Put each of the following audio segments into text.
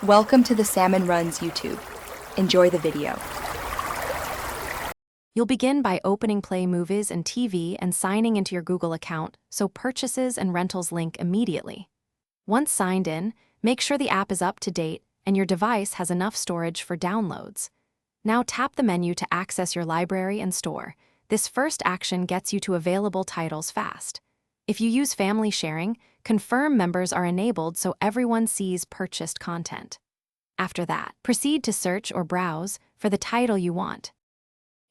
Welcome to the Salmon Runs YouTube. Enjoy the video. You'll begin by opening Play Movies and TV and signing into your Google account so purchases and rentals link immediately. Once signed in, make sure the app is up to date and your device has enough storage for downloads. Now tap the menu to access your library and store. This first action gets you to available titles fast. If you use family sharing, confirm members are enabled so everyone sees purchased content. After that, proceed to search or browse for the title you want.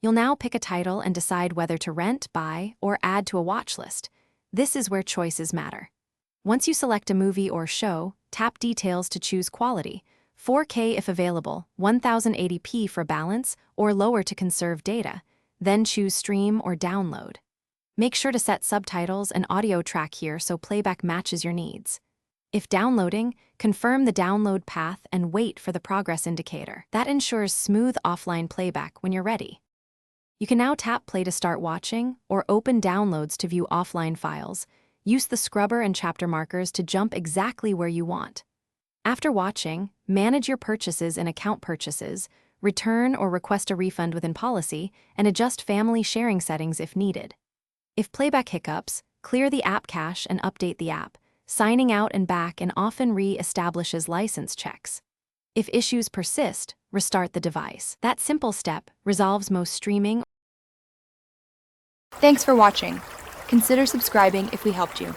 You'll now pick a title and decide whether to rent, buy, or add to a watch list. This is where choices matter. Once you select a movie or show, tap Details to choose quality, 4K if available, 1080p for balance, or lower to conserve data. Then choose Stream or Download. Make sure to set subtitles and audio track here so playback matches your needs. If downloading, confirm the download path and wait for the progress indicator. That ensures smooth offline playback when you're ready. You can now tap play to start watching or open downloads to view offline files. Use the scrubber and chapter markers to jump exactly where you want. After watching, manage your purchases in Account Purchases, return or request a refund within Policy, and adjust family sharing settings if needed. If playback hiccups, clear the app cache and update the app. Signing out and back and often re-establishes license checks. If issues persist, restart the device. That simple step resolves most streaming. Thanks for watching. Consider subscribing if we helped you.